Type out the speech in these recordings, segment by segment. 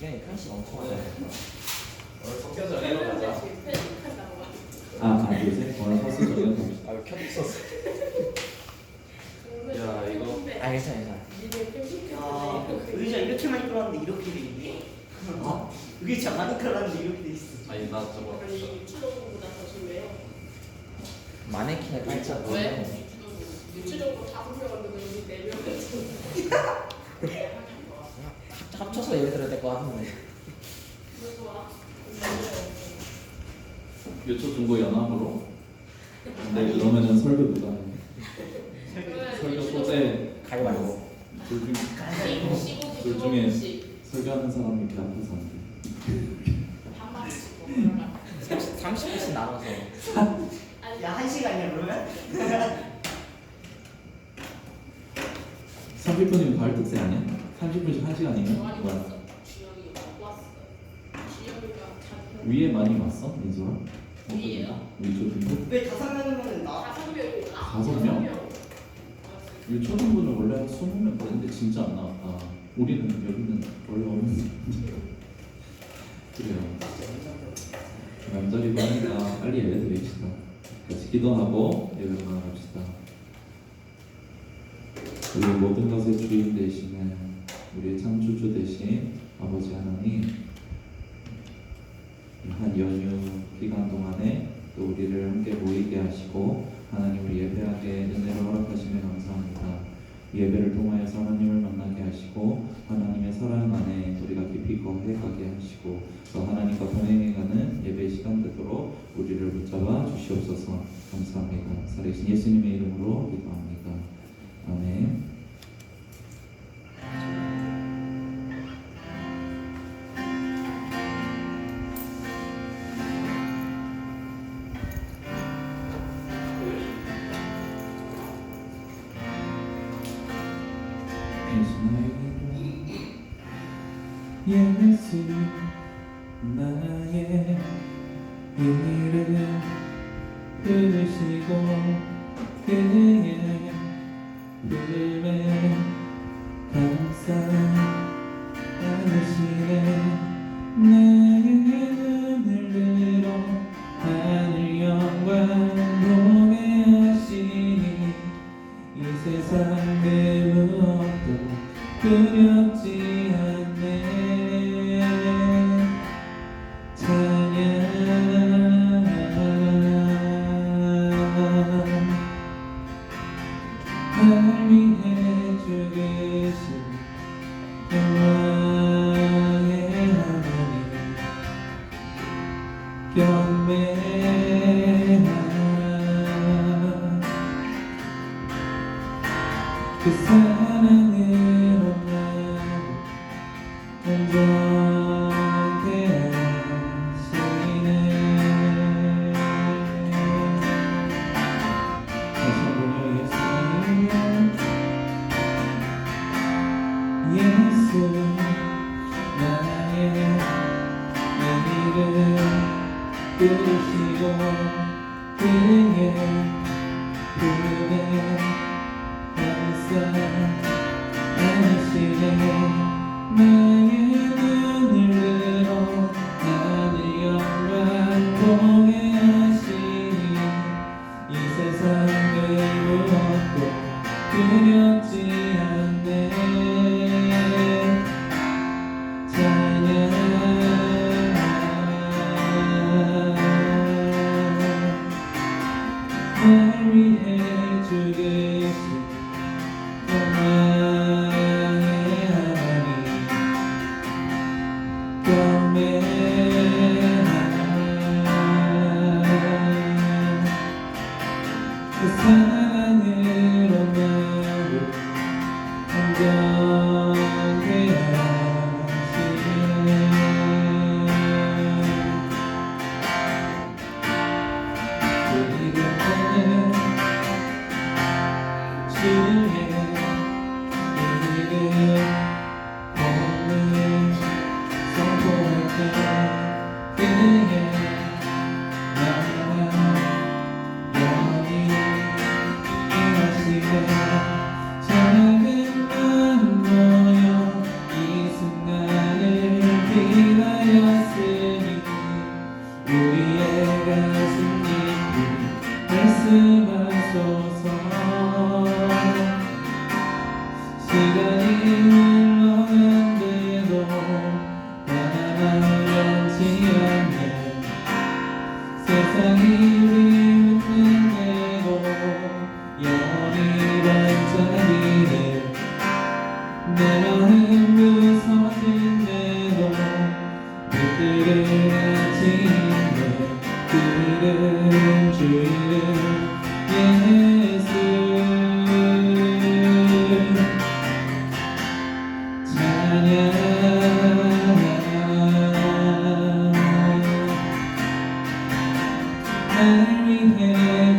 주변에 편식 엄청 많아요. 오늘 성격 전에 가자. 요새 오늘 서수 저녁 봅시다. 아 켜져 있었어. 야 이거 괜찮아. 야, 의자 이렇게 많이 끌었는데 이렇게 돼 있네. 의자 많이 끌었는데 이렇게 돼 있어. 아니 나 저거 유치동보다 더 심해요. 마네킹을 깔자. 왜? 유치동보 5명이면 여기 4명이었어. 합쳐서 예를 들어야 될 것 같은데. 요초 중고 연합으로. 근데 그러면은 설교 누가 해? 설교 소재 가위 말고. 둘 중에 설교하는 사람이 이렇게 앞에서 안 돼. 한 마리씩 30분씩 나눠서. 야, 1시간이야 그러면? 30분이면 가을 특세 아니야? 30분씩 1시간이면? 많이 뭐야? 왔어. 주영이가 왔어. 주영이가 자기 위에 많이 왔어? 민수가? 위에요? 요초 중고? 왜 5명이면 나? 5명이 5명? 요초 중고는 원래 20명 되는데 진짜 안 나왔다. 우리는 여기는 원래 없는 그래요. 명절이고 하니까 빨리 예배 드립시다. 같이 기도하고 예배 나갑시다. 그리고 모든 것의 주인 되시는 우리의 창조주 되신 아버지 하나님, 한 연휴 기간 동안에 또 우리를 함께 모이게 하시고 하나님을 예배하게 은혜를 허락하시며 감사합니다. 예배를 통하여서 하나님을 만나게 하시고 하나님의 사랑 안에 우리가 깊이 거해가게 하시고 또 하나님과 동행해가는 예배 시간 되도록 우리를 붙잡아 주시옵소서. 감사합니다. 살아계신 예수님의 이름으로 기도합니다. 아멘. 예수 나의 이름 부르시고 그의 부름에 감사 안으시네 나의 눈을 들어 하늘 영광 보게 하시니 이 세상 그 무엇도 두렵지 않네. 찬양 날 위해 죽으신 영광의 하나님 경배하라. 그 사랑으로 나를 온전케 하시네. 다시 한번요. 예수 나의 이름 부르시고 그의 부름에 감사 안으시네 나의 눈을 들어 하늘 영광 보게 하시니 이 세상 그 무엇도 두렵지 않네. 찬양 피하였으니 우리의 가슴 깊이 말씀하소서. 시간이 흘러간대도 변하지 않네. 세상이 흔들리고 영원히 반짝이네. 내 마음 부서진대도 빛들을 같이 있네. 그 이름 주 이름 예수. 찬양 날 위해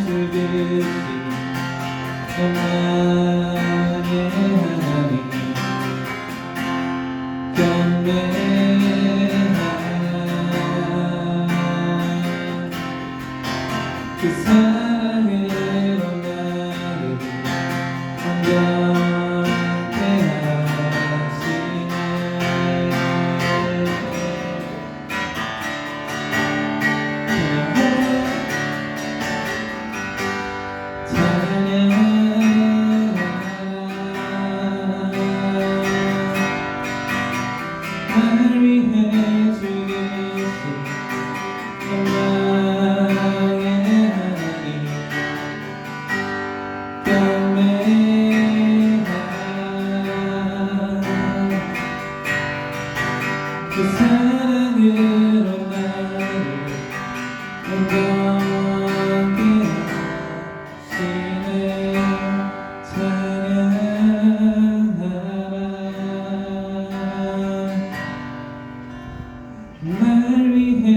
죽으신 영광의 하나님 경배하라. 그 사랑으로 나를 온전케 하시네. 날 위해 죽으신 영광의 하나님 경배하라. 그 사랑으로 나를 온전케 하시네. 찬양하라. 날 위해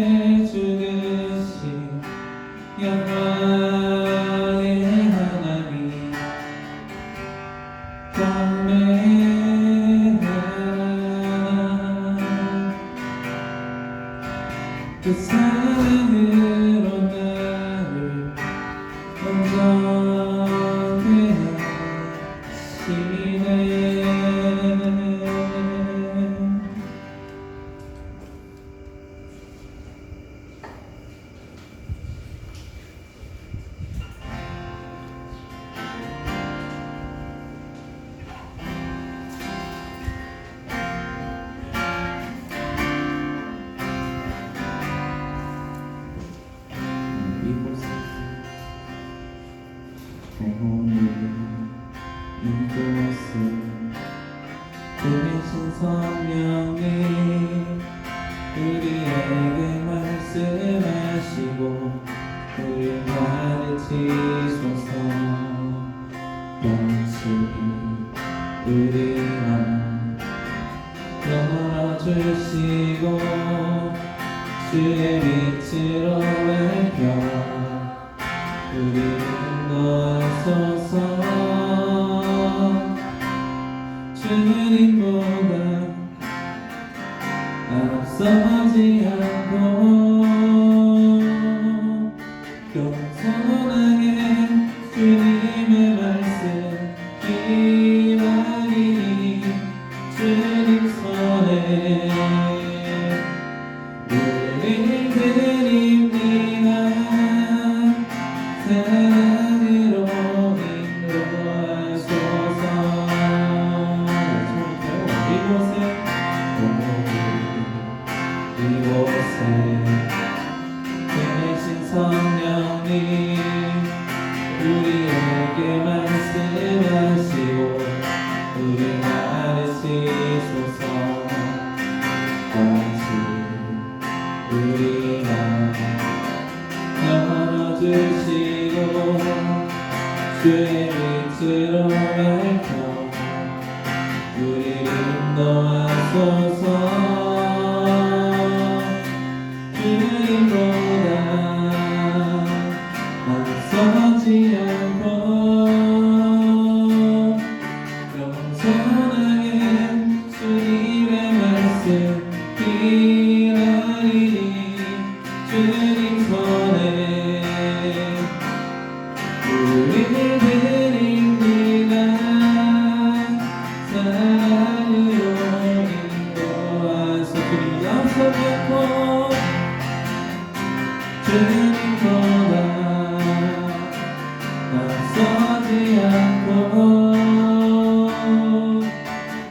죽으신 영광의 하나님 경배하라. 그 사랑으로 나를 온전케 하시네. 이곳에 오늘 이곳에 보내신 성령님 우리에게 말씀하시고 우리 가르치소서. 영원히 우리만 열어주시고 주의 빛으로 밝혀 우리를 넣으소서. 주님보다 앞서지 않고 겸손하게 주님의 말씀 기다리니 주님 손에 우릴 드립니다. 사랑으로 인도하소서. 이곳에 물러서지 않고 주님보다 앞서지 않고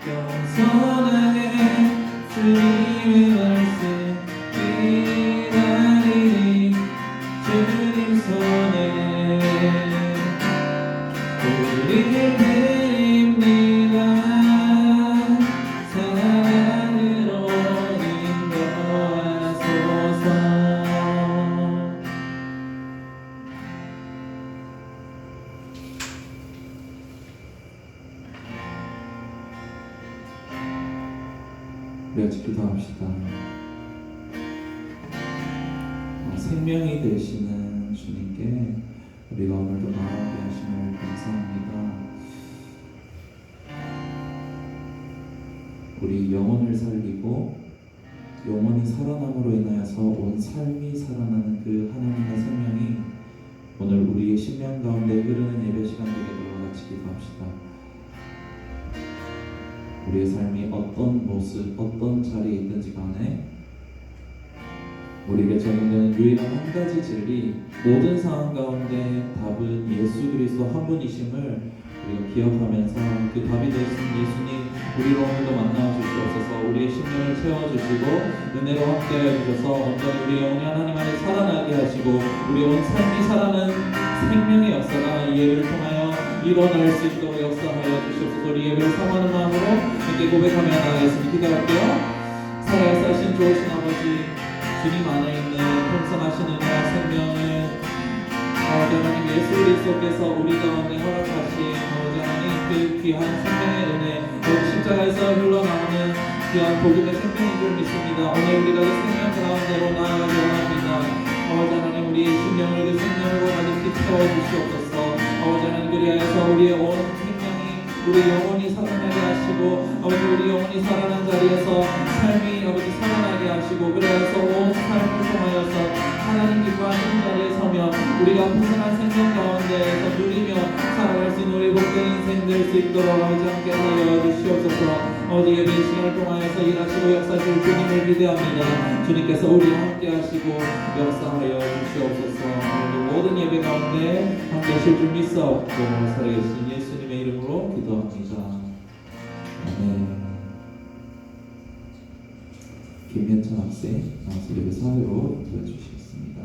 겸손하게 주님의 말씀 기다리니 주님 손에 우리를 드립니다. 사랑으로 인도하소서. 우리 같이 기도합시다. 생명이 되시는 주님께 우리가 오늘도 나아가게 하심을 감사합니다. 우리 영혼을 살리고 영혼이 살아남으로 인하여서 온 삶이 살아나는 그 하나님의 생명이 오늘 우리의 심령 가운데 흐르는 예배 시간 되도록 같이 기도합시다. 우리의 삶이 어떤 모습, 어떤 자리에 있든지 간에 우리에게 적용되는 유일한 한 가지 진리, 모든 상황 가운데 답은 예수 그리스도 한 분이심을 우리가 기억하면서 그 답이 되신 예수님 우리로 오늘도 만나 주시옵소서. 우리의 심령을 채워주시고 은혜로 함께하여 주셔서 온전히 우리 영혼이 하나님 안에 살아나게 하시고 우리 온 삶이 살아나는 생명의 역사가 이 예배를 통하여 일어날 수 있도록 역사하여 주시옵소서. 우리 예배를 사모하는 마음으로 함께 고백하며 나아가겠습니다. 기도할게요. 살아계신 좋으신 아버지, 주님 안에 있는 풍성하신 은혜와 생명을 아버지 하나님 예수 그리스도께서 우리 가운데 허락하신 아버지 하나님 그 귀한 생명의 은혜, 십자가에서 흘러나오는 귀한 복음의 생명인 줄 믿습니다. 오늘 우리가 그 생명 가운데로 나아가기 원합니다. 아버지 하나님 우리의 심령을 그 생명으로 가득히 채워주시옵소서. 아버지 하나님 그리하여서 우리의 온 생명이 우리 영혼이 살아나게 하시고 아버지 우리 영혼이 살아난 자리에서 삶이 아버지 살아나게 하시고 그래서 온 삶을 통하여서 하나님 기뻐하시는 자리에 서며 우리가 풍성한 생명 가운데에서 누리며 살아갈 수 있는 우리 복된 인생 될 수 있도록 아버지 함께 하여 주시옵소서. 아버지 예배 시간을 통하여서 일하시고 역사하실 주님을 기대합니다. 주님께서 우리와 함께 하시고 역사하여 주시옵소서. 오늘 모든 예배 가운데 함께 하실 줄 믿사옵고 살아계신 예수님의 이름으로 기도합니다. 아멘. 김현찬 학생 나와서 예배 사회로 인도해 주시겠습니다.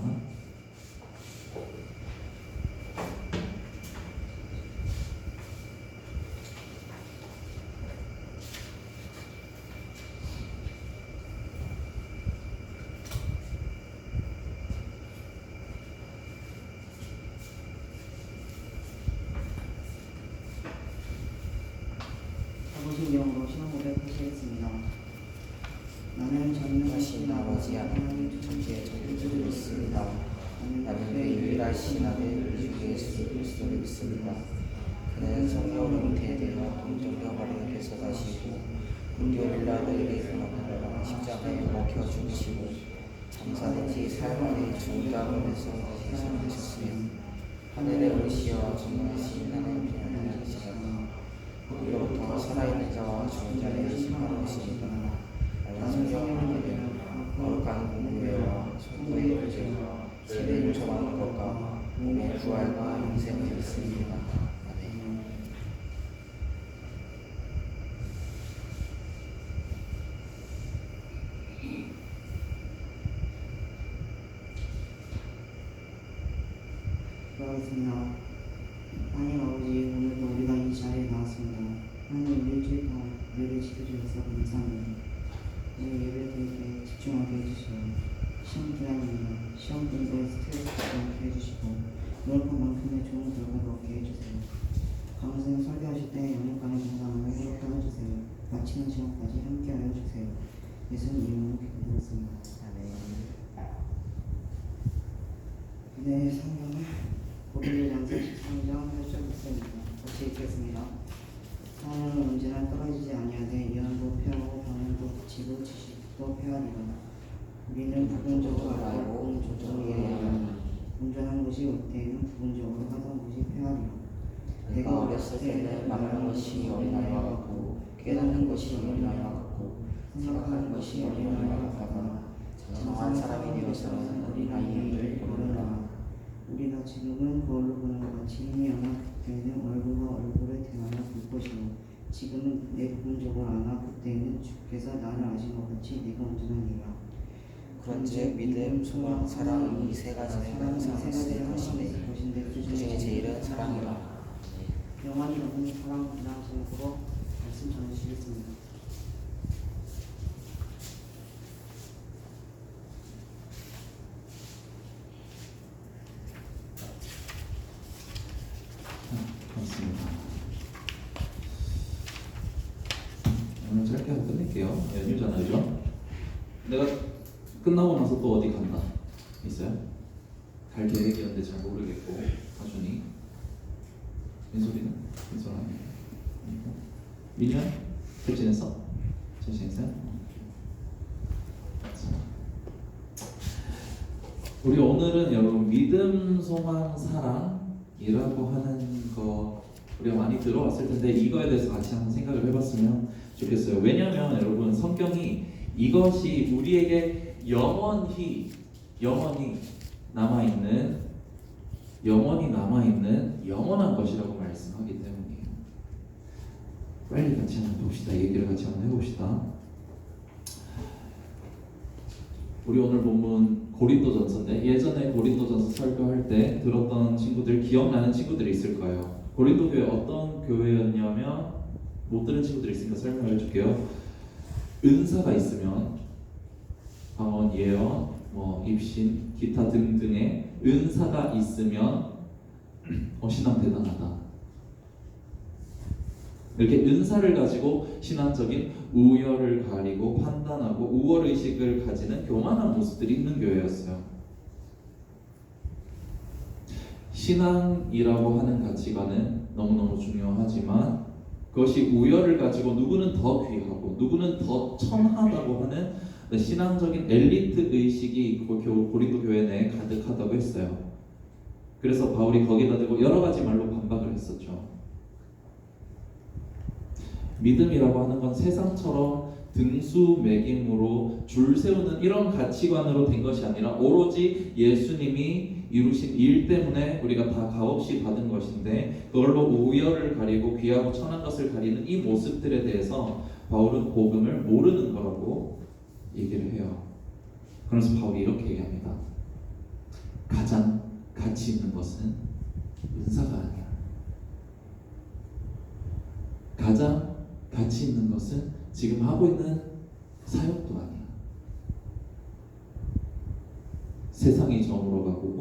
아버지 영으로 신앙 고백하시겠습니다. 나는 전능하신 아버지 하나님 천지의 전주를 믿습니다. 나는 그 유일하신 아들 주 예수 그리스도를 믿습니다. 그는 성령으로 잉태되어 동정녀 마리아에게서 나시고 본디오 빌라도에게 나타나 십자가에 먹혀 죽으시고 장사된 지 사흘 만에 죽은 가운데서 다시 살아나셨으며 하늘에 오르시어 전능하신 하나님의 하나님이시라. 우리로부터 살아있는 자와 죽은 자를 심판하십니다. 나는 성령을 믿으며 거룩한 공부회와 성도의 교제와 세례를 전하는 것과 몸의 부활과 영생을 믿습니다. 아멘. 기도하겠습니다. 하나님 아버지, 오늘도 우리가 이 자리에 나왔습니다. 하나님 일주일 동안 우리를 지켜주셔서 감사합니다. 오늘 예배 드릴 때 집중하게 해주시고 시험 기간입니다. 시험 분들의 스트레스 받지 않게 해주시고 노력한 만큼의 좋은 결과를 얻게 해주세요. 강선생 설교하실 때 영육간의 공감을 해롭게 해주세요. 마치는 시간까지 함께하여 주세요. 예수님 이름으로 기도드렸습니다. 네, 성경을 고린도전서 13장 8절부터입니다. 같이 읽겠습니다. 사랑은 언제나 떨어지지 아니하되 연도 펴고 방언도 붙이고 지식도 펴하리라. 우리는 부분적으로 알고 조정하게 하니 온전한 것이 올 때에는 부분적으로 하던 것이 펴하리라. 내가 어렸을 때는 말하는 것이 어린아이와 같고 깨닫는 것이 어린아이와 같고 생각하는 것이 어린아이와 같다가 사람이 되어서는 어린아이를 보르라. 우리가 지금은 거울로 보는 것 같이 힘이 하나 그때는 얼굴과 얼굴을 대하여 볼 것이요 지금은 내 부분적으로 아나 그때는 주께서 나를 아신 것 같이 내가 온전하니라. 그런즉 믿음, 소망, 사랑 이 세 가지는 항상 있을 것인데 그중에 제일은 사랑이라. 영원히 여러분이 사랑이라 제목으로 말씀 전해주시겠습니다. 맞습니다. 오늘 짧게 하고 끝낼게요. 연휴잖아요, 그죠? 내가 끝나고 나서 또 어디 간다 있어요? 갈 계획이었는데 잘 모르겠고 하준이 민소리는? 민소라 민현? 잘 지냈어? 잘 지냈어요? 우리 오늘은 여러분 믿음, 소망, 사랑이라고 하는 거 우리가 많이 들어왔을 텐데 이거에 대해서 같이 한번 생각을 해봤으면 좋겠어요. 왜냐하면 여러분 성경이 이것이 우리에게 영원히 남아있는 영원한 것이라고 말씀하기 때문이에요. 빨리 같이 한번 봅시다. 얘기를 같이 한번 해봅시다. 우리 오늘 본문 고린도전서인데 예전에 고린도전서 설교할 때 들었던 친구들 기억나는 친구들이 있을 거예요. 고린도 교회 어떤 교회였냐면 못 들은 친구들이 있으니까 설명해 줄게요. 은사가 있으면 방언, 예언, 입신, 기타 등등의 은사가 있으면 신앙 대단하다. 이렇게 은사를 가지고 신앙적인 우열을 가리고 판단하고 우월의식을 가지는 교만한 모습들이 있는 교회였어요. 신앙이라고 하는 가치관은 너무너무 중요하지만 그것이 우열을 가지고 누구는 더 귀하고 누구는 더 천하다고 하는 신앙적인 엘리트 의식이 고린도 교회 내에 가득하다고 했어요. 그래서 바울이 거기다 대고 여러 가지 말로 반박을 했었죠. 믿음이라고 하는 건 세상처럼 등수매김으로 줄 세우는 이런 가치관으로 된 것이 아니라 오로지 예수님이 이루신 일 때문에 우리가 다 값없이 받은 것인데 그걸로 우열을 가리고 귀하고 천한 것을 가리는 이 모습들에 대해서 바울은 복음을 모르는 거라고 얘기를 해요. 그래서 바울이 이렇게 얘기합니다. 가장 가치 있는 것은 은사가 아니야. 가장 가치 있는 것은 지금 하고 있는 사역도 아니야. 세상이 저물어 가고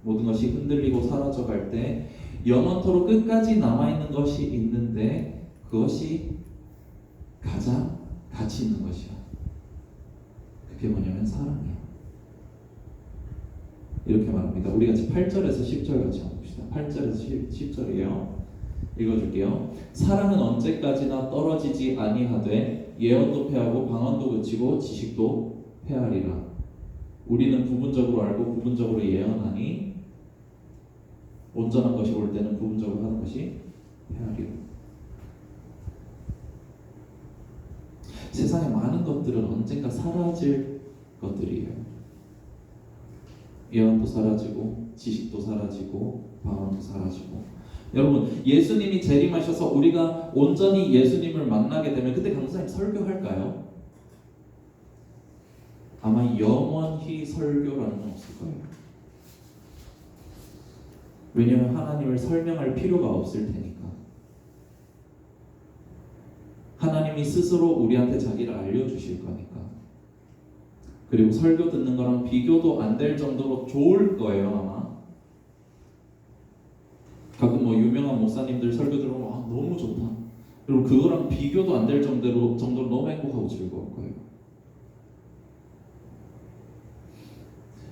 모든 것이 흔들리고 사라져 갈 때 영원토록 끝까지 남아있는 것이 있는데 그것이 가장 가치 있는 것이야. 그게 뭐냐면 사랑이야. 이렇게 말합니다. 우리 같이 8절에서 10절 같이 한번 봅시다. 8절에서 10절이에요. 읽어줄게요. 사랑은 언제까지나 떨어지지 아니하되 예언도 패하고 방언도 그치고 지식도 패하리라. 우리는 부분적으로 알고 부분적으로 예언하니 온전한 것이 올 때는 부분적으로 하는 것이 패하리라. 세상의 많은 것들은 언젠가 사라질 것들이에요. 예언도 사라지고 지식도 사라지고 방언도 사라지고. 여러분 예수님이 재림하셔서 우리가 온전히 예수님을 만나게 되면 그때 강사님 설교할까요? 아마 영원히 설교라는 건 없을 거예요. 왜냐하면 하나님을 설명할 필요가 없을 테니까. 하나님이 스스로 우리한테 자기를 알려주실 거니까. 그리고 설교 듣는 거랑 비교도 안 될 정도로 좋을 거예요 아마. 가끔 유명한 목사님들 설교 들으면 너무 좋다. 그리고 그거랑 비교도 안 될 정도로 너무 행복하고 즐거울 거예요.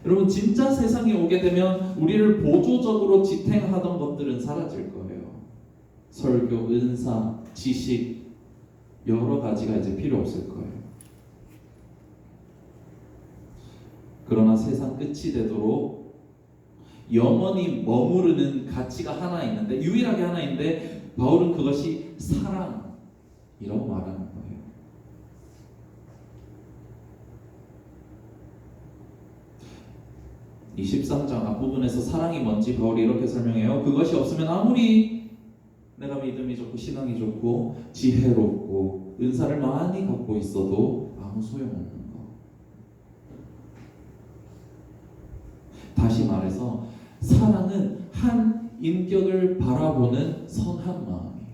여러분 진짜 세상에 오게 되면 우리를 보조적으로 지탱하던 것들은 사라질 거예요. 설교, 은사, 지식 여러 가지가 이제 필요 없을 거예요. 그러나 세상 끝이 되도록 영원히 머무르는 가치가 하나 있는데 유일하게 하나 있는데 바울은 그것이 사랑이라고 말하는 거예요. 이 13장 앞부분에서 사랑이 뭔지 바울이 이렇게 설명해요. 그것이 없으면 아무리 내가 믿음이 좋고 신앙이 좋고 지혜롭고 은사를 많이 갖고 있어도 아무 소용없는 거. 다시 말해서 사랑은 한 인격을 바라보는 선한 마음이에요.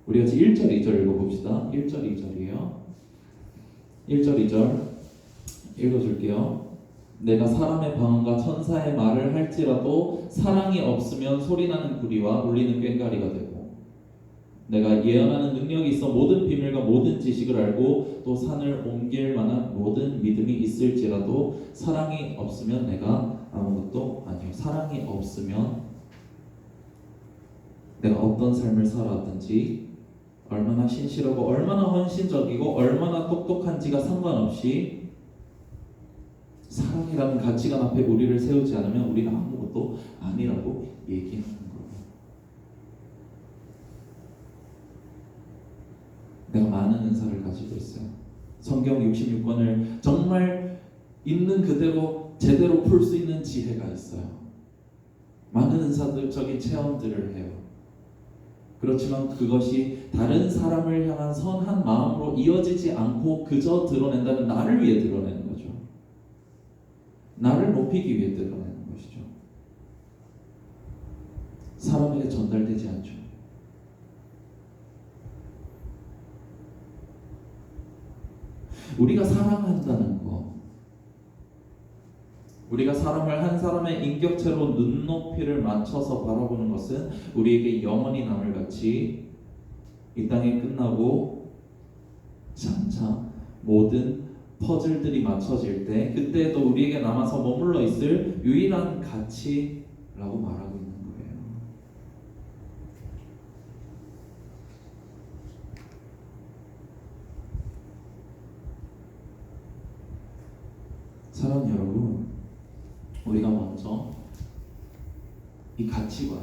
우리 같이 1절 2절 읽어봅시다. 1절 2절이에요. 1절 2절 읽어줄게요. 내가 사람의 방언과 천사의 말을 할지라도 사랑이 없으면 소리나는 구리와 울리는 꽹과리가 되고, 내가 예언하는 능력이 있어 모든 비밀과 모든 지식을 알고 또 산을 옮길 만한 모든 믿음이 있을지라도 사랑이 없으면 내가 아무것도 아니에요. 사랑이 없으면 내가 어떤 삶을 살아왔든지, 얼마나 신실하고 얼마나 헌신적이고 얼마나 똑똑한지가 상관없이 사랑이라는 가치관 앞에 우리를 세우지 않으면 우리는 아무것도 아니라고 얘기하는 거예요. 내가 많은 은사를 가지고 있어요. 성경 66권을 정말 있는 그대로 제대로 풀 수 있는 지혜가 있어요. 많은 은사적인 체험들을 해요. 그렇지만 그것이 다른 사람을 향한 선한 마음으로 이어지지 않고 그저 드러낸다면 나를 위해 드러내는 거죠. 나를 높이기 위해 드러내는 것이죠. 사람에게 전달되지 않죠. 우리가 사랑한다는 거, 우리가 사람을 한 사람의 인격체로 눈높이를 맞춰서 바라보는 것은 우리에게 영원히 남을 가치, 이 땅에 끝나고 장차 모든 퍼즐들이 맞춰질 때 그때도 우리에게 남아서 머물러 있을 유일한 가치라고 말하고 있는 거예요. 사랑하는 여러분, 우리가 먼저 이 가치관,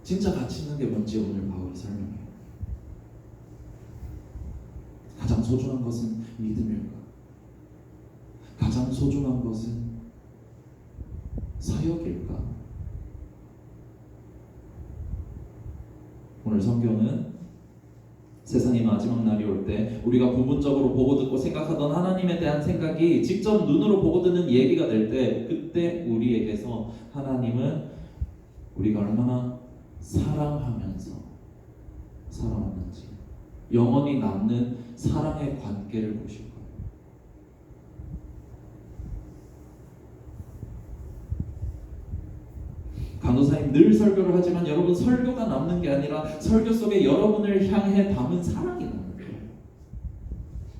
진짜 가치 있는 게 뭔지 오늘 바울이 설명해요. 가장 소중한 것은 믿음일까? 가장 소중한 것은 사역일까? 오늘 성경은 세상의 마지막 날이 올 때 우리가 부분적으로 보고 듣고 생각하던 하나님에 대한 생각이 직접 눈으로 보고 듣는 얘기가 될 때, 그때 우리에게서 하나님은 우리가 얼마나 사랑하면서 살아왔는지, 영원히 남는 사랑의 관계를 보실 거예요. 간호사님 늘 설교를 하지만 여러분, 설교가 남는 게 아니라 설교 속에 여러분을 향해 담은 사랑이 남는 거예요.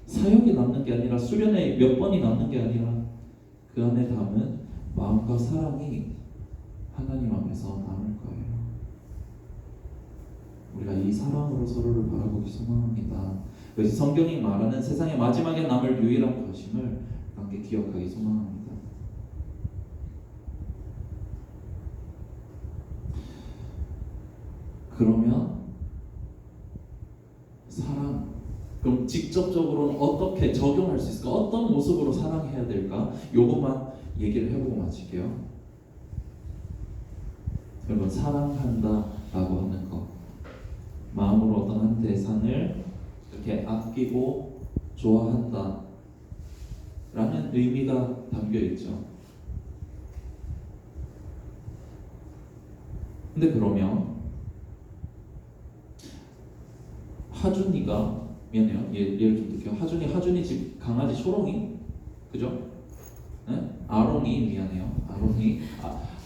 사역이 남는 게 아니라 수련회 몇 번이 남는 게 아니라 그 안에 담은 마음과 사랑이 하나님 앞에서 남을 거예요. 우리가 이 사랑으로 서로를 바라보기 소망합니다. 그래서 성경이 말하는 세상의 마지막에 남을 유일한 것임을 함께 기억하기 소망합니다. 그러면 사랑, 그럼 직접적으로는 어떻게 적용할 수 있을까? 어떤 모습으로 사랑해야 될까? 요것만 얘기를 해보고 마칠게요. 여러분, 사랑한다라고 하는 것, 마음으로 어떤 한 대상을 이렇게 아끼고 좋아한다 라는 의미가 담겨 있죠. 근데 그러면 하준이가, 미안해요, 예를 좀 들게요. 하준이 집 강아지 초롱이, 그죠? 네? 아롱이, 미안해요, 아롱이.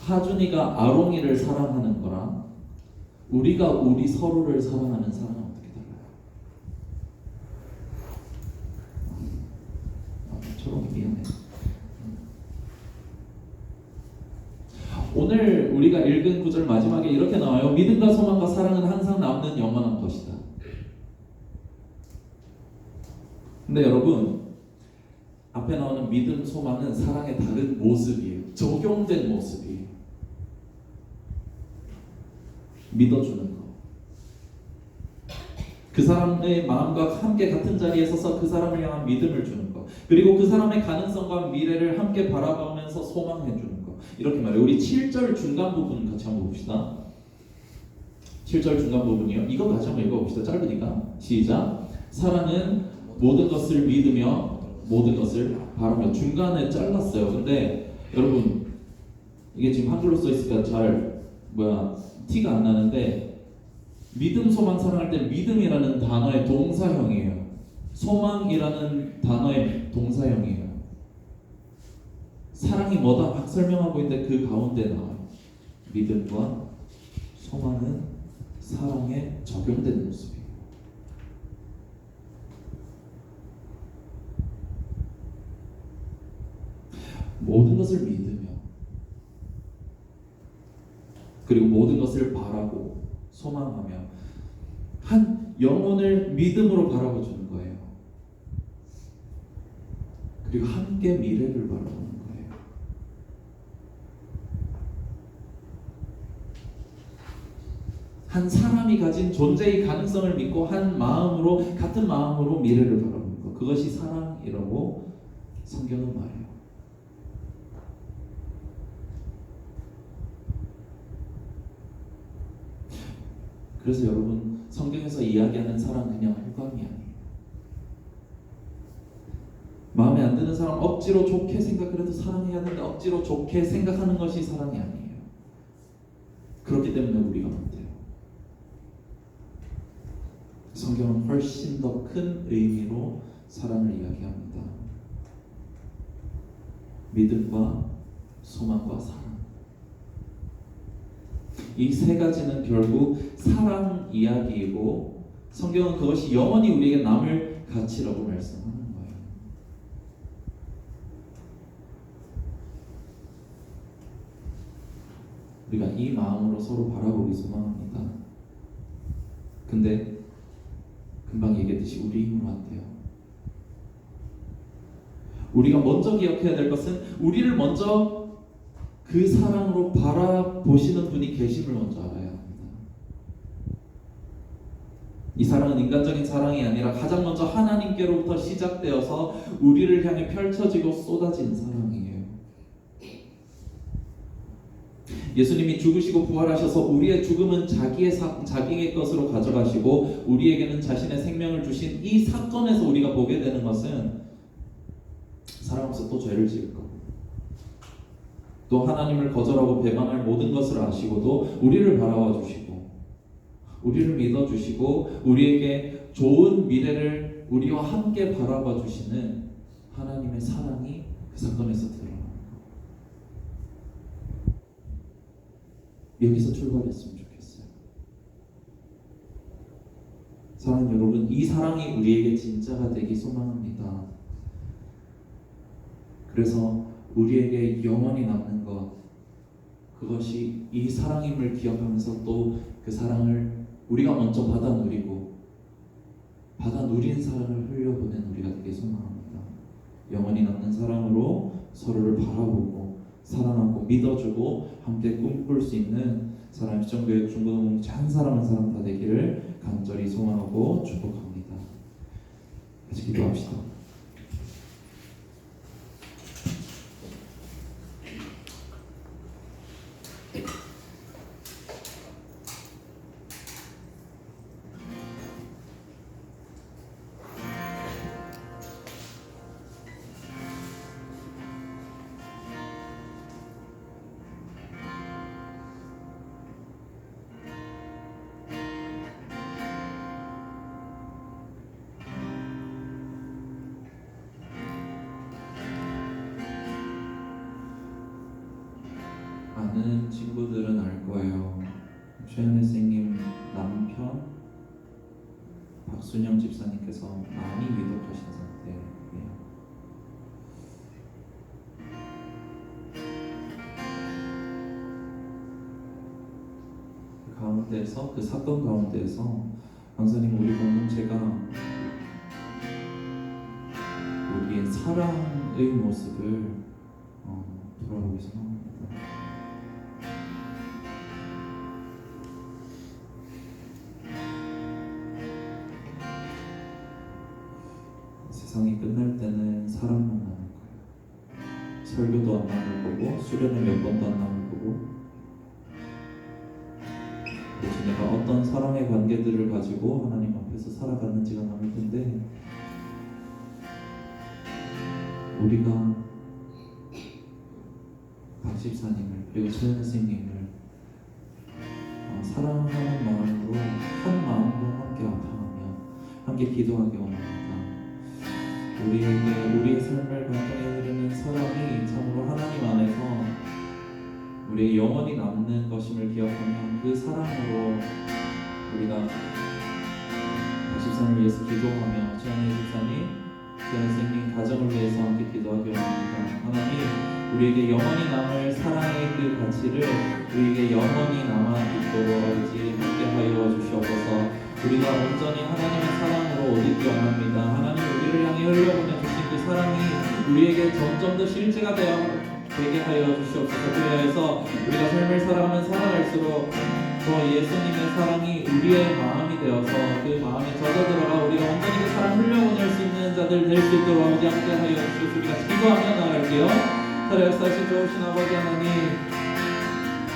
하준이가 아롱이를 사랑하는 거랑 우리가 우리 서로를 사랑하는 사랑은 어떻게 달라요? 초롱이 미안해. 오늘 우리가 읽은 구절 마지막에 이렇게 나와요. 믿음과 소망과 사랑은 항상 남는 영원한 것이다. 근데 여러분, 앞에 나오는 믿음, 소망은 사랑의 다른 모습이에요. 적용된 모습이에요. 믿어주는 거. 그 사람의 마음과 함께 같은 자리에 서서 그 사람을 향한 믿음을 주는 것, 그리고 그 사람의 가능성과 미래를 함께 바라보면서 소망해 주는 것. 이렇게 말해요. 우리 7절 중간 부분 같이 한번 봅시다. 7절 중간 부분이요. 이거 같이 한번 읽어봅시다. 짧으니까. 시작. 사랑은 모든 것을 믿으며 모든 것을 바라며. 중간에 잘랐어요. 근데 여러분 이게 지금 한글로 써 있으니까 잘 티가 안 나는데, 믿음, 소망, 사랑할 때 믿음이라는 단어의 동사형이에요. 소망이라는 단어의 동사형이에요. 사랑이 뭐다 막 설명하고 있는데 그 가운데 나와요. 믿음과 소망은 사랑에 적용되는 모습이에요. 모든 것을 믿으며, 그리고 모든 것을 바라고 소망하며, 한 영혼을 믿음으로 바라보주는 거예요. 그리고 함께 미래를 바라보는 거예요. 한 사람이 가진 존재의 가능성을 믿고 한 마음으로, 같은 마음으로 미래를 바라보는 것, 그것이 사랑이라고 성경은 말해요. 그래서 여러분, 성경에서 이야기하는 사랑 그냥 호감이 아니에요. 마음에 안 드는 사람 억지로 좋게 생각을 해도 사랑해야 된다, 억지로 좋게 생각하는 것이 사랑이 아니에요. 그렇기 때문에 우리가 못해요. 성경은 훨씬 더 큰 의미로 사랑을 이야기합니다. 믿음과 소망과 사랑, 이 세 가지는 결국 사랑 이야기이고, 성경은 그것이 영원히 우리에게 남을 가치라고 말씀하는 거예요. 우리가 이 마음으로 서로 바라보기 소망합니다. 근데 금방 얘기했듯이 우리 힘으로 안 돼요. 우리가 먼저 기억해야 될 것은, 우리를 먼저 그 사랑으로 바라보시는 분이 계심을 먼저 알아야 합니다. 이 사랑은 인간적인 사랑이 아니라 가장 먼저 하나님께로부터 시작되어서 우리를 향해 펼쳐지고 쏟아진 사랑이에요. 예수님이 죽으시고 부활하셔서 우리의 죽음은 자기의 것으로 가져가시고 우리에게는 자신의 생명을 주신 이 사건에서 우리가 보게 되는 것은, 사람 없어 또 죄를 지을 거고, 또 하나님을 거절하고 배반할 모든 것을 아시고도 우리를 바라봐 주시고, 우리를 믿어 주시고, 우리에게 좋은 미래를 우리와 함께 바라봐 주시는 하나님의 사랑이 그 사건에서 드러납니다. 여기서 출발했으면 좋겠어요. 사랑하는 여러분, 이 사랑이 우리에게 진짜가 되기 소망합니다. 그래서 우리에게 영원히 남는 것, 그것이 이 사랑임을 기억하면서 또 그 사랑을 우리가 먼저 받아 누리고, 받아 누린 사랑을 흘려보낸 우리가 되기 소망합니다. 영원히 남는 사랑으로 서로를 바라보고 사랑하고 믿어주고 함께 꿈꿀 수 있는 사람, 시청교육 중고등 한 사람 한 사람 다 되기를 간절히 소망하고 축복합니다. 같이 기도합시다. 많은 친구들은 알 거예요. 최현혜 선생님 남편 박순영 집사님께서 많이 위독하신 상태예요. 그 가운데서, 그 사건 가운데서 강사님, 우리 공동체가 우리의 사랑의 모습을 돌아보기 소망합니다. 끝날 때는 사랑만 남을 거예요. 설교도 안 남을 거고 수련회 몇 번도 안 남을 거고 도대체 내가 어떤 사랑의 관계들을 가지고 하나님 앞에서 살아갔는지가 남을 텐데 우리가 박 집사님을 그리고 최현 선생님을 사랑하는 마음으로 한 마음으로 함께 아파하며 함께 기도하기 원합니다. 우리의 삶을 관통해 흐르는 사랑이 참으로 하나님 안에서 우리의 영원히 남는 것임을 기억하면 그 사랑으로 우리가 박 집사님을 위해서 기도하며 최현희 집사님, 최현 선생님 가정을 위해서 함께 기도하기 원합니다. 하나님 우리에게 영원히 남을 사랑의 그 가치를 우리에게 영원히 남아 있도록 아버지 함께하여 주시옵소서. 우리가 온전히 하나님의 사랑으로 옷 입기 원합니다. 하나님 우리를 향해 흘려보내주신 그 사랑이 우리에게 점점 더 실제가 되게 하여 주시옵소서. 그래서 우리가 삶을 살아가면 살아갈수록 더 예수님의 사랑이 우리의 마음이 되어서 그 마음에 젖어들어가 우리가 온전히 그 사랑 흘려보낼 수 있는 자들 될 수 있도록 아버지 함께하여 주시옵소서. 우리가 기도하며 나아갈게요. 살아 역사하신 좋으신 아버지 하나님,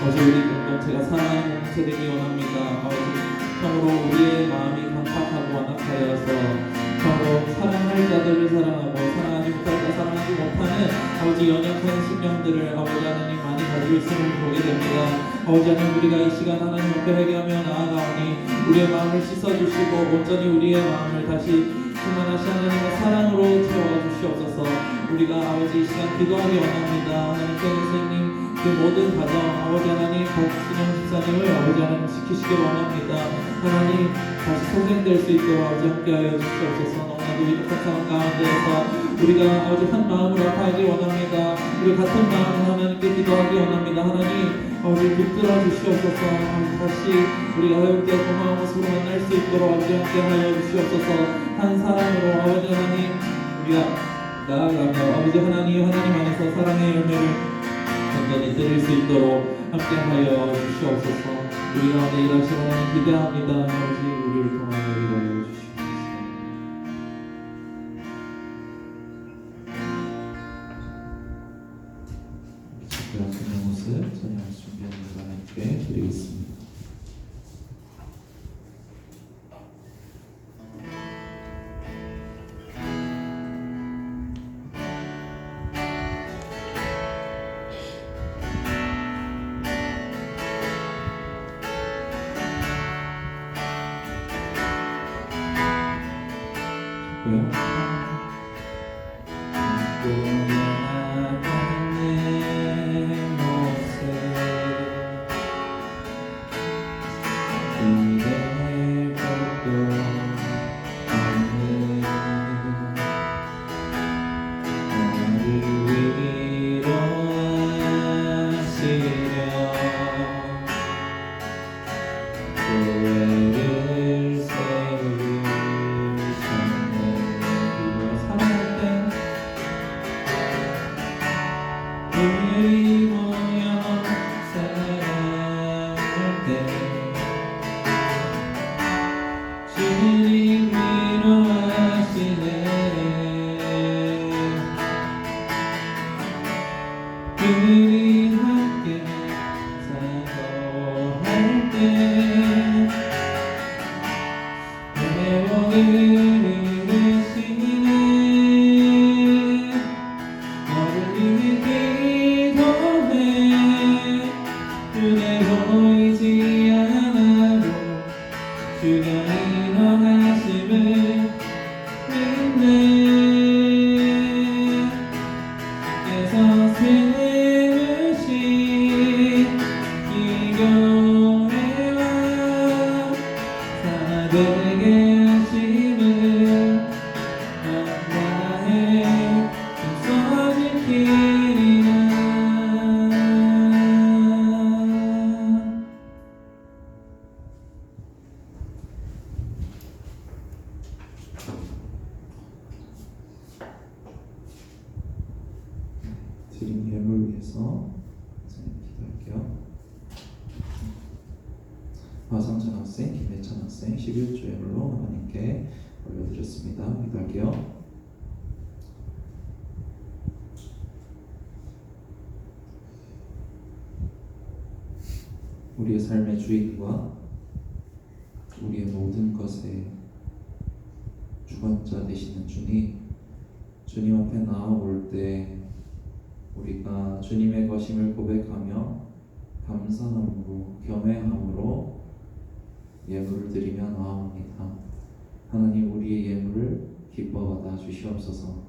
아버지 우리 공동체가 사랑하는 공동체 되기 원합니다. 아버지 참으로 우리의 마음이 강팍하고 완악하여서 참으로 사랑할 자들을 사랑하고 사랑하지 못할 자 사랑하지 못하는 아버지 연약한 심령들을 아버지 하나님 많이 가지고 있음을 보게 됩니다. 아버지 하나님 우리가 이 시간 하나님 앞에 회개하며 나아가오니 우리의 마음을 씻어주시고 온전히 우리의 마음을 다시 충만하신 하나님의 사랑으로 채워 주시옵소서. 우리가 아버지 이 시간 기도하기 원합니다. 하나님 선생님 그 모든 가정 아버지 하나님 박순영 집사님을 아버지 하나님 지키시기 원합니다. 하나님 다시 소생될 수 있도록 아버지 함께하여 주시옵소서. 너무나도 위독한 상황 가운데에서 우리가 아버지 한 마음으로 아파하기 원합니다. 우리 같은 마음으로 하나님께 기도하기 원합니다. 하나님 아버지 붙들어 주시옵소서. 다시 우리가 회복되어 고마운 모습으로 만날 수 있도록 아버지 함께하여 주시옵소서. 한 사람으로 아버지 하나님 우리가 나아가며 아버지 하나님 안에서 사랑의 열매를 완전히 드릴 수 있도록 함께하여 주시옵소서. 우리 가운데 일하시는 하나님 기대합니다. 아버지 우리를 통하여 일하여 주시옵소서. 특별한 그런 모습 찬양 준비하는 하나님께 드리겠습니다. 드린 예물을 위해서 기도할게요. 화상천 학생, 김혜찬 학생 11조 예물로 하나님께 올려드렸습니다. 기도할게요. 우리의 삶의 주인과 우리의 모든 것의 주관자 되시는 주님 앞에 나아올 때 우리가 주님의 것임을 고백하며 감사함으로 겸허함으로 예물을 드리며 나아옵니다. 하나님, 우리의 예물을 기뻐 받아 주시옵소서.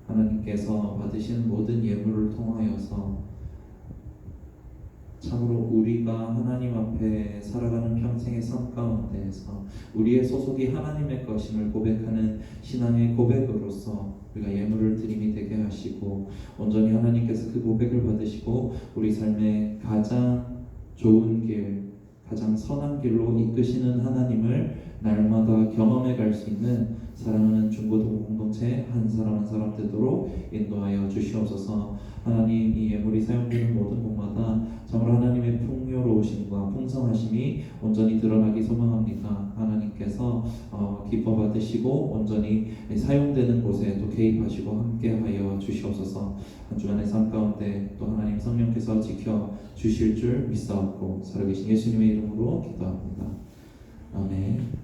하나님께서 받으신 모든 예물을 통하여서 참으로 우리가 하나님 앞에 살아가는 평생의 삶 가운데에서 우리의 소속이 하나님의 것임을 고백하는 신앙의 고백으로서 우리가 예물을 드림이 되게 하시고, 온전히 하나님께서 그 고백을 받으시고 우리 삶의 가장 좋은 길, 가장 선한 길로 이끄시는 하나님을 날마다 경험해 갈 수 있는 사랑하는 중고등 공동체 한 사람 한 사람 되도록 인도하여 주시옵소서. 하나님, 이 예물이 사용되는 모든 곳마다 정말 하나님의 풍요로우심과 풍성하심이 온전히 드러나기 소망합니다. 하나님께서 기뻐 받으시고 온전히 사용되는 곳에 또 개입하시고 함께하여 주시옵소서. 한 주간의 삶 가운데 또 하나님 성령께서 지켜 주실 줄 믿사옵고 살아계신 예수님의 이름으로 기도합니다. 아멘.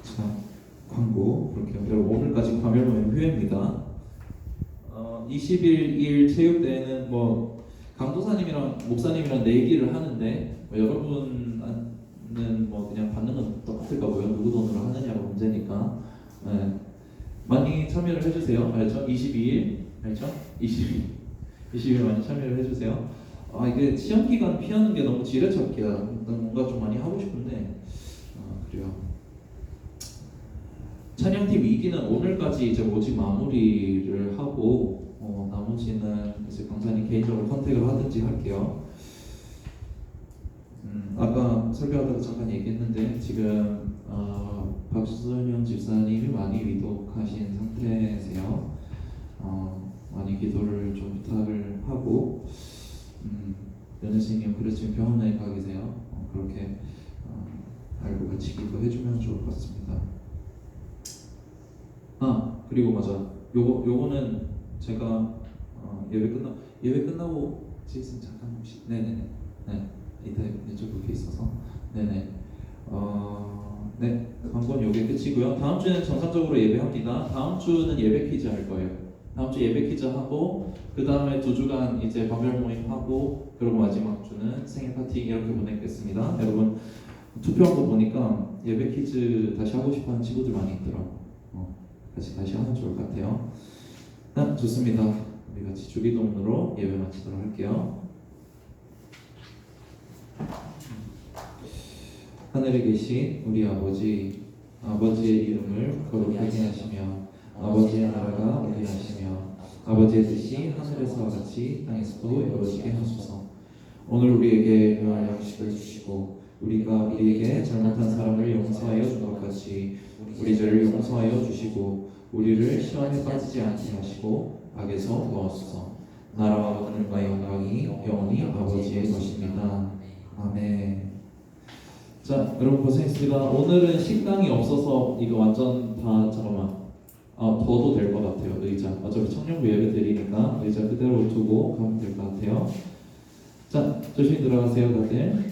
자, 광고 볼게요. 여러분, 오늘까지 과멸 모임 휴회입니다. 20일 체육대회는 뭐 강도사님이랑 목사님이랑 내기를 하는데 여러분은 뭐 그냥 받는 건 똑같을 거고요. 누구 돈으로 하느냐가 문제니까 많이 참여를 해주세요. 알죠? 22일 알죠? 22일 많이 참여를 해주세요. 이게 시험 기간 피하는 게 너무 지레찾기야. 일단 뭔가 좀 많이 하고 싶은데 그래요. 찬양팀 2기는 오늘까지 이제 모집 마무리를 하고 나머지는 이제 강사님 개인적으로 컨택을 하든지 할게요. 아까 설교하다가 잠깐 얘기했는데 지금 박수현 집사님이 많이 위독하신 상태세요. 많이 기도를 좀 부탁을 하고 연혜생님 그래서 병원에 가 계세요. 그렇게 알고 같이 기도해주면 좋을 것 같습니다. 그리고 맞아. 요거는 제가 예배 끝나고 지금 잠깐 혹시 네네네 이따 여쭤볼 게 있어서 네네 네 광고는 요게 끝이고요. 다음 주에는 정상적으로 예배합니다. 다음 주는 예배 퀴즈 할 거예요. 다음 주 예배 퀴즈 하고 그 다음에 2주간 이제 방별 모임 하고 그리고 마지막 주는 생일 파티 이렇게 보내겠습니다. 여러분 투표한 거 보니까 예배 퀴즈 다시 하고 싶어하는 친구들 많이 있더라고. 다시 하면 좋을 것 같아요. 좋습니다. 우리 같이 주기도문으로 예배 마치도록 할게요. 하늘에 계신 우리 아버지의 이름을 거룩하게 하시며 아버지의 나라가 오게 하시며 아버지의 뜻이 하늘에서와 같이 땅에서도 이루어지게 하소서. 오늘 우리에게 요할 양식을 주시고 우리가 우리에게 잘못한 사람을 용서하여 준 것 같이 우리 죄를 용서하여 주시고 우리를 시험에 빠지지 않게 하시고 악에서 구하소서. 나라와 권능과 영광이 영원히 아버지의 것입니다. 아멘. 자, 여러분 고생했습니다. 오늘은 식당이 없어서 이거 완전 다 잠깐만 더도 될 것 같아요. 의자 어차피 청년부 예배 드리니까 의자 그대로 두고 가면 될 것 같아요. 자, 조심히 들어가세요 다들.